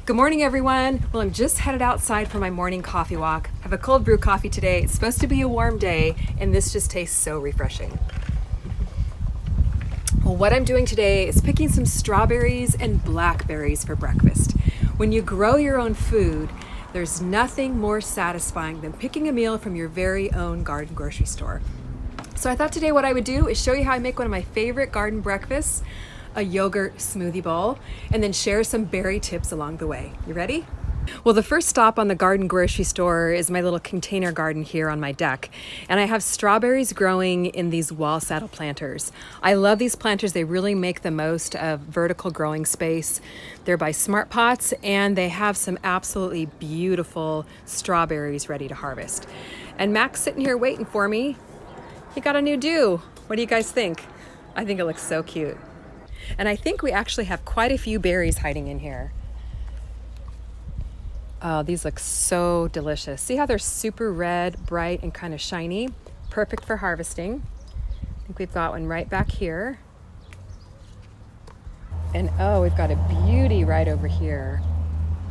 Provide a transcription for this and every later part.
Good morning, everyone. Well, I'm just headed outside for my morning coffee walk. I have a cold brew coffee today. It's supposed to be a warm day, and this just tastes so refreshing. Well, what I'm doing today is picking some strawberries and blackberries for breakfast. When you grow your own food, there's nothing more satisfying than picking a meal from your very own garden grocery store. So I thought today what I would do is show you how I make one of my favorite garden breakfasts, a yogurt smoothie bowl, and then share some berry tips along the way. You ready? Well, the first stop on the garden grocery store is my little container garden here on my deck. And I have strawberries growing in these wall saddle planters. I love these planters. They really make the most of vertical growing space. They're by Smart Pots, and they have some absolutely beautiful strawberries ready to harvest. And Mac's sitting here waiting for me. He got a new do. What do you guys think? I think it looks so cute. And I think we actually have quite a few berries hiding in here. Oh, these look so delicious. See how they're super red, bright, and kind of shiny? Perfect for harvesting. I think we've got one right back here. And oh, we've got a beauty right over here.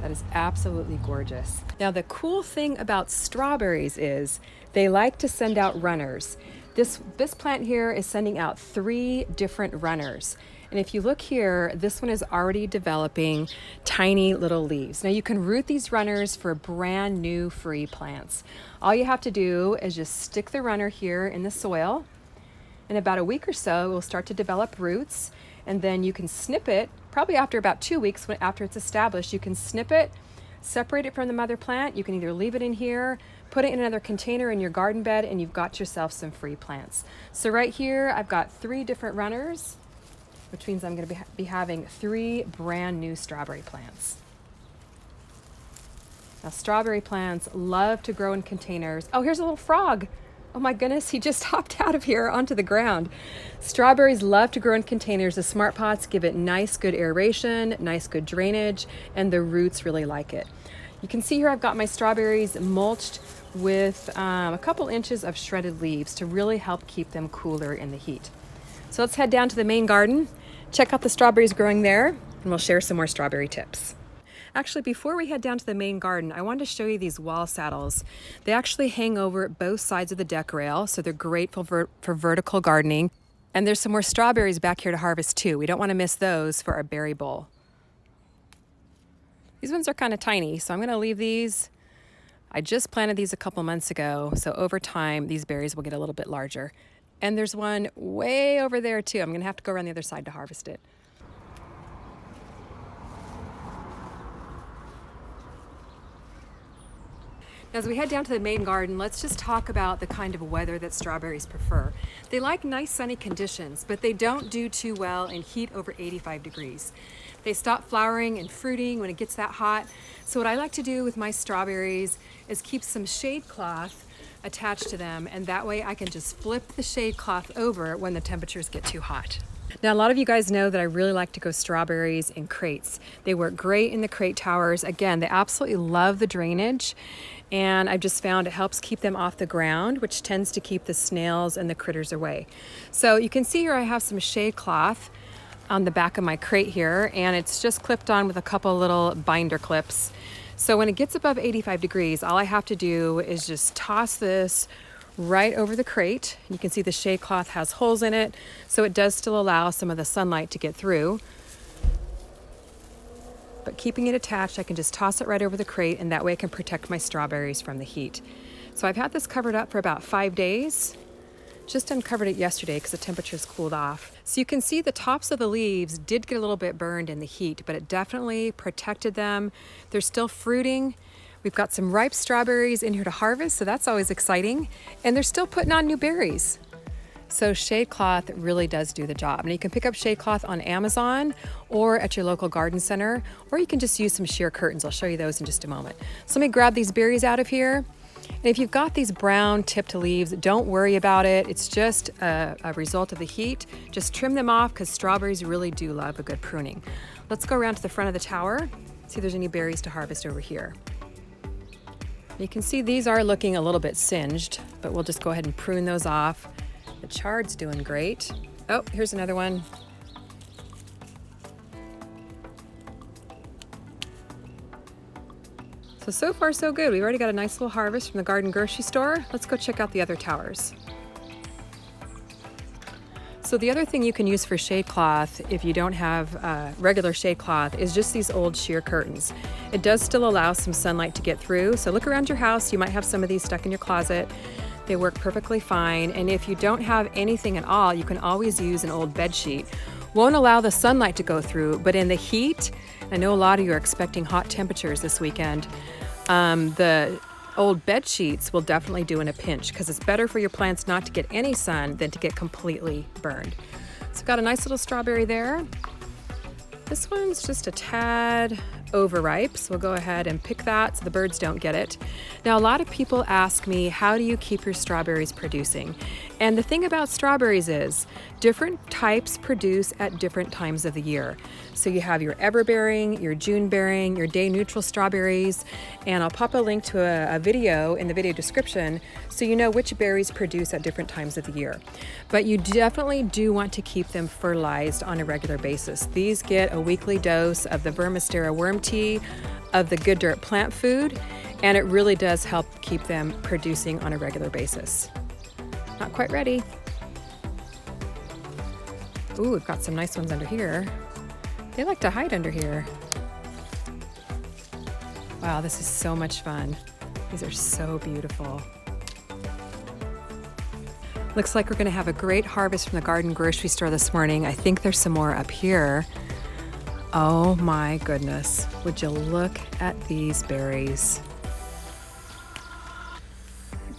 That is absolutely gorgeous. Now, the cool thing about strawberries is they like to send out runners. This plant here is sending out 3 different runners. And if you look here, this one is already developing tiny little leaves. Now you can root these runners for brand new free plants. All you have to do is just stick the runner here in the soil. In about a week or so, it will start to develop roots. And then you can snip it, probably after about 2 weeks, after it's established, you can snip it, separate it from the mother plant. You can either leave it in here, put it in another container in your garden bed, and you've got yourself some free plants. So right here, I've got 3 different runners, which means I'm going to be having 3 brand new strawberry plants. Now, strawberry plants love to grow in containers. Oh, here's a little frog. Oh my goodness, he just hopped out of here onto the ground. Strawberries love to grow in containers. The Smart Pots give it nice, good aeration, nice, good drainage, and the roots really like it. You can see here I've got my strawberries mulched with a couple inches of shredded leaves to really help keep them cooler in the heat. So let's head down to the main garden, check out the strawberries growing there, and we'll share some more strawberry tips. Actually, before we head down to the main garden, I wanted to show you these wall saddles. They actually hang over both sides of the deck rail, so they're great for vertical gardening. And there's some more strawberries back here to harvest too. We don't want to miss those for our berry bowl. These ones are kind of tiny, so I'm going to leave these. I just planted these a couple months ago, so over time, these berries will get a little bit larger. And there's one way over there too. I'm going to have to go around the other side to harvest it. As we head down to the main garden, let's just talk about the kind of weather that strawberries prefer. They like nice sunny conditions, but they don't do too well in heat over 85 degrees. They stop flowering and fruiting when it gets that hot. So what I like to do with my strawberries is keep some shade cloth attached to them, and that way I can just flip the shade cloth over when the temperatures get too hot. Now, a lot of you guys know that I really like to grow strawberries in crates. They work great in the crate towers. Again, they absolutely love the drainage, and I've just found it helps keep them off the ground, which tends to keep the snails and the critters away. So you can see here I have some shade cloth on the back of my crate here, and it's just clipped on with a couple little binder clips. So when it gets above 85 degrees, all I have to do is just toss this right over the crate. You can see the shade cloth has holes in it, so it does still allow some of the sunlight to get through. But keeping it attached, I can just toss it right over the crate, and that way I can protect my strawberries from the heat. So I've had this covered up for about 5 days. Just uncovered it yesterday because the temperatures cooled off. So you can see the tops of the leaves did get a little bit burned in the heat, but it definitely protected them. They're still fruiting. We've got some ripe strawberries in here to harvest, so that's always exciting. And they're still putting on new berries. So shade cloth really does do the job. And you can pick up shade cloth on Amazon or at your local garden center, or you can just use some sheer curtains. I'll show you those in just a moment. So let me grab these berries out of here. And if you've got these brown tipped leaves, don't worry about it. It's just a result of the heat. Just trim them off because strawberries really do love a good pruning. Let's go around to the front of the tower, see if there's any berries to harvest over here. You can see these are looking a little bit singed, but we'll just go ahead and prune those off. The chard's doing great. Oh, here's another one. So far so good. We've already got a nice little harvest from the garden grocery store. Let's go check out the other towers. So the other thing you can use for shade cloth, if you don't have regular shade cloth, is just these old sheer curtains. It does still allow some sunlight to get through. So look around your house. You might have some of these stuck in your closet. They work perfectly fine. And if you don't have anything at all, you can always use an old bed sheet. Won't allow the sunlight to go through, but in the heat, I know a lot of you are expecting hot temperatures this weekend. The old bed sheets will definitely do in a pinch because it's better for your plants not to get any sun than to get completely burned. So got a nice little strawberry there. This one's just a tad overripe, so we'll go ahead and pick that so the birds don't get it. Now, a lot of people ask me, how do you keep your strawberries producing? And the thing about strawberries is different types produce at different times of the year. So you have your everbearing, your June bearing, your day neutral strawberries, and I'll pop a link to a video in the video description so you know which berries produce at different times of the year. But you definitely do want to keep them fertilized on a regular basis. These get a weekly dose of the Vermistera worm tea, of the Good Dirt plant food, and it really does help keep them producing on a regular basis. Not quite ready. Ooh, we've got some nice ones under here. They like to hide under here. Wow, this is so much fun. These are so beautiful. Looks like we're gonna have a great harvest from the garden grocery store this morning. I think there's some more up here. Oh my goodness, would you look at these berries?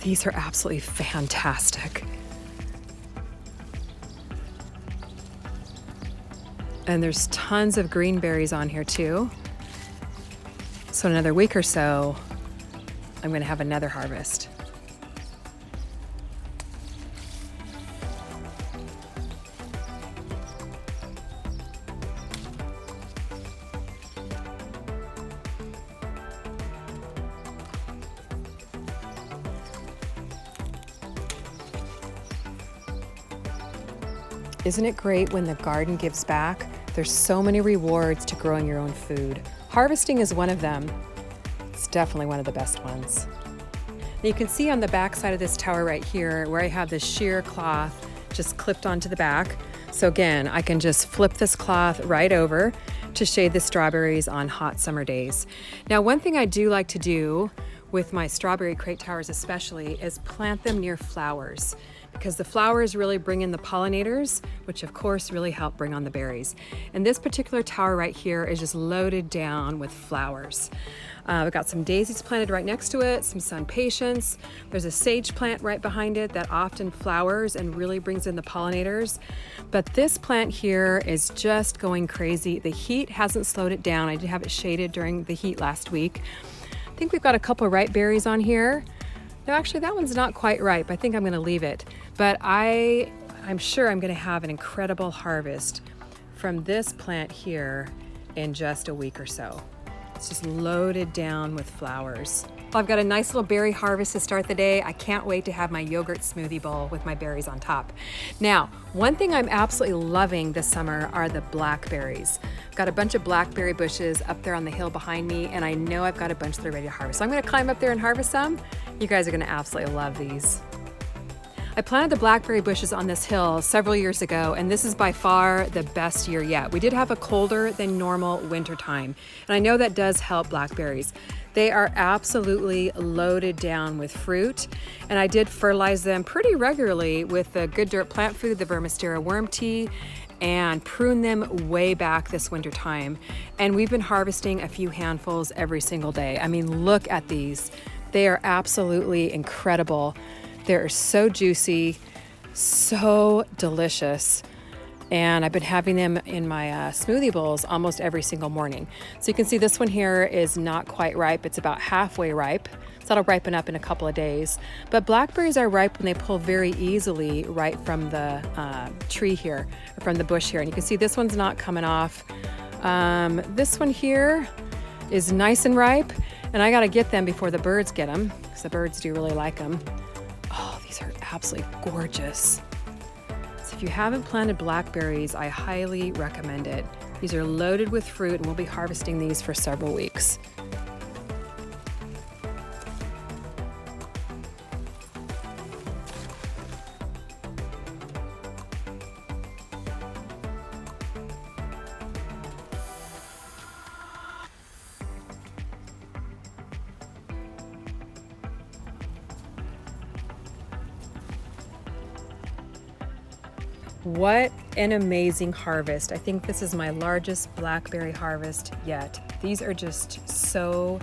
These are absolutely fantastic. And there's tons of green berries on here too. So in another week or so, I'm gonna have another harvest. Isn't it great when the garden gives back? There's so many rewards to growing your own food. Harvesting is one of them. It's definitely one of the best ones. Now you can see on the back side of this tower right here where I have this sheer cloth just clipped onto the back. So again, I can just flip this cloth right over to shade the strawberries on hot summer days. Now, one thing I do like to do with my strawberry crate towers especially is plant them near flowers, because the flowers really bring in the pollinators, which of course really help bring on the berries. And this particular tower right here is just loaded down with flowers. We've got some daisies planted right next to it, some sun patience. There's a sage plant right behind it that often flowers and really brings in the pollinators. But this plant here is just going crazy. The heat hasn't slowed it down. I did have it shaded during the heat last week. I think we've got a couple ripe berries on here. No, actually that one's not quite ripe. I think I'm gonna leave it. But I'm sure I'm gonna have an incredible harvest from this plant here in just a week or so. It's just loaded down with flowers. Well, I've got a nice little berry harvest to start the day. I can't wait to have my yogurt smoothie bowl with my berries on top. Now, one thing I'm absolutely loving this summer are the blackberries. I've got a bunch of blackberry bushes up there on the hill behind me, and I know I've got a bunch that are ready to harvest. So I'm gonna climb up there and harvest some. You guys are gonna absolutely love these. I planted the blackberry bushes on this hill several years ago, and this is by far the best year yet. We did have a colder than normal winter time, and I know that does help blackberries. They are absolutely loaded down with fruit, and I did fertilize them pretty regularly with the Good Dirt plant food, the Vermistera worm tea, and prune them way back this winter time. And we've been harvesting a few handfuls every single day. I mean, look at these. They are absolutely incredible. They're so juicy, so delicious. And I've been having them in my smoothie bowls almost every single morning. So you can see this one here is not quite ripe. It's about halfway ripe. So that'll ripen up in a couple of days. But blackberries are ripe when they pull very easily right from the tree here, or from the bush here. And you can see this one's not coming off. This one here is nice and ripe, and I gotta get them before the birds get them, because the birds do really like them. Oh, these are absolutely gorgeous. So if you haven't planted blackberries, I highly recommend it. These are loaded with fruit, and we'll be harvesting these for several weeks. What an amazing harvest. I think this is my largest blackberry harvest yet. These are just so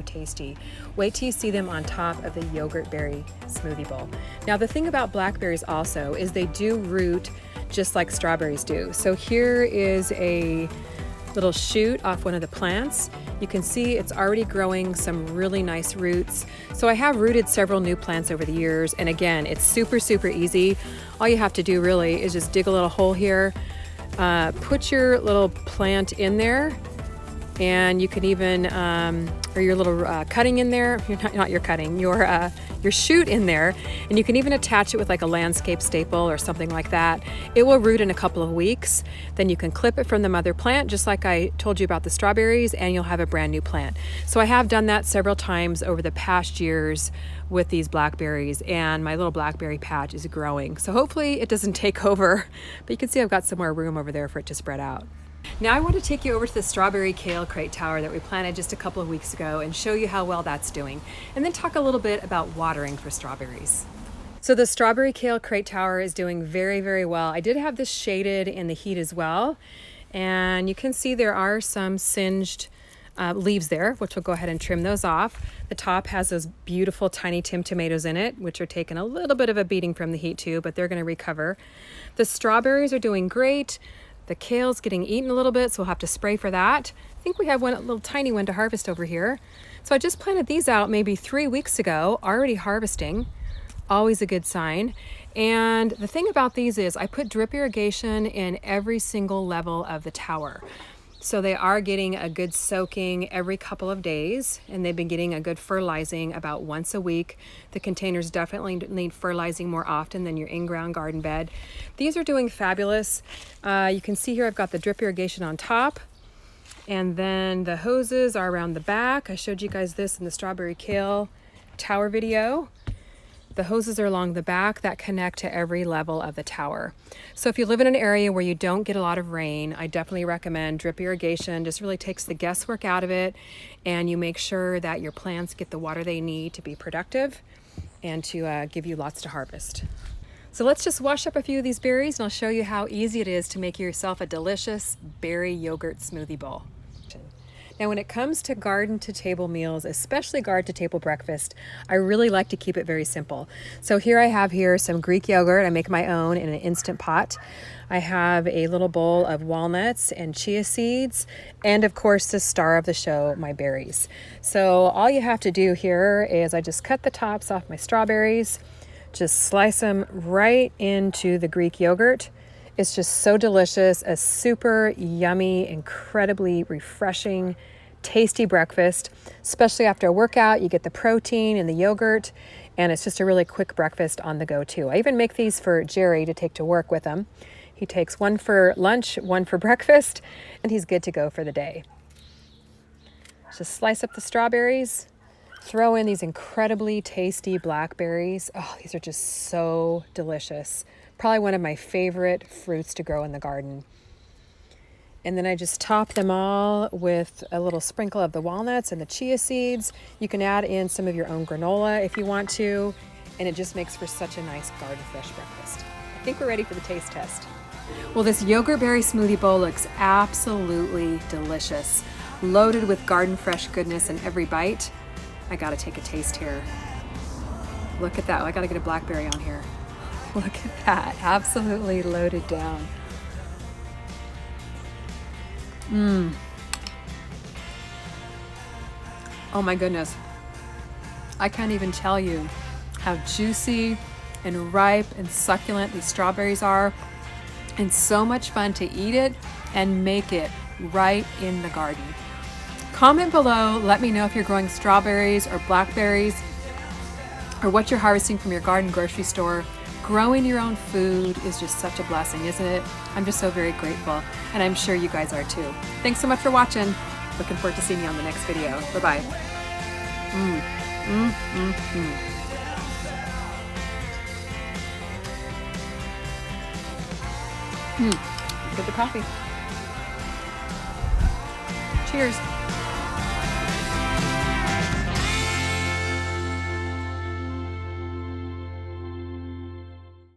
tasty. Wait till you see them on top of the yogurt berry smoothie bowl. Now the thing about blackberries also is they do root just like strawberries do. So here is a little shoot off one of the plants. You can see it's already growing some really nice roots. So I have rooted several new plants over the years, and again, it's super easy. All you have to do really is just dig a little hole here, put your little plant in there, and you can even, or your little cutting in there, not your cutting, your shoot in there, and you can even attach it with like a landscape staple or something like that. It will root in a couple of weeks. Then you can clip it from the mother plant, just like I told you about the strawberries, and you'll have a brand new plant. So I have done that several times over the past years with these blackberries, and my little blackberry patch is growing. So hopefully it doesn't take over, but you can see I've got some more room over there for it to spread out. Now I want to take you over to the strawberry kale crate tower that we planted just a couple of weeks ago and show you how well that's doing, and then talk a little bit about watering for strawberries. So the strawberry kale crate tower is doing very well. I did have this shaded in the heat as well, and you can see there are some singed leaves there, which we'll go ahead and trim those off. The top has those beautiful tiny Tim tomatoes in it, which are taking a little bit of a beating from the heat too, but they're going to recover. The strawberries are doing great. The kale's getting eaten a little bit, so we'll have to spray for that. I think we have one little tiny one to harvest over here. So I just planted these out maybe 3 weeks ago, already harvesting. Always a good sign. And the thing about these is I put drip irrigation in every single level of the tower. So they are getting a good soaking every couple of days, and they've been getting a good fertilizing about once a week. The containers definitely need fertilizing more often than your in-ground garden bed. These are doing fabulous. You can see here I've got the drip irrigation on top, and then the hoses are around the back. I showed you guys this in the strawberry kale tower video. The hoses are along the back that connect to every level of the tower. So if you live in an area where you don't get a lot of rain, I definitely recommend drip irrigation. Just really takes the guesswork out of it, and you make sure that your plants get the water they need to be productive and to give you lots to harvest. So let's just wash up a few of these berries, and I'll show you how easy it is to make yourself a delicious berry yogurt smoothie bowl. Now, when it comes to garden to table meals, especially garden to table breakfast, I really like to keep it very simple. So here I have some Greek yogurt. I make my own in an Instant Pot. I have a little bowl of walnuts and chia seeds, and of course the star of the show, my berries. So all you have to do here is I just cut the tops off my strawberries, just slice them right into the Greek yogurt. It's just so delicious, a super yummy, incredibly refreshing, tasty breakfast, especially after a workout. You get the protein in the yogurt, and it's just a really quick breakfast on the go too. I even make these for Jerry to take to work with him. He takes one for lunch, one for breakfast, and he's good to go for the day. Just slice up the strawberries, throw in these incredibly tasty blackberries. Oh, these are just so delicious. Probably one of my favorite fruits to grow in the garden. And then I just top them all with a little sprinkle of the walnuts and the chia seeds. You can add in some of your own granola if you want to, and it just makes for such a nice garden fresh breakfast. I think we're ready for the taste test. Well, this yogurt berry smoothie bowl looks absolutely delicious, loaded with garden fresh goodness in every bite. I gotta take a taste here. Look at that. I gotta get a blackberry on here. Look at that, absolutely loaded down. Oh my goodness. I can't even tell you how juicy and ripe and succulent these strawberries are, and so much fun to eat it and make it right in the garden. Comment below, let me know if you're growing strawberries or blackberries, or what you're harvesting from your garden grocery store. Growing your own food is just such a blessing, isn't it? I'm just so very grateful, and I'm sure you guys are too. Thanks so much for watching. Looking forward to seeing you on the next video. Bye-bye. Get the coffee. Cheers.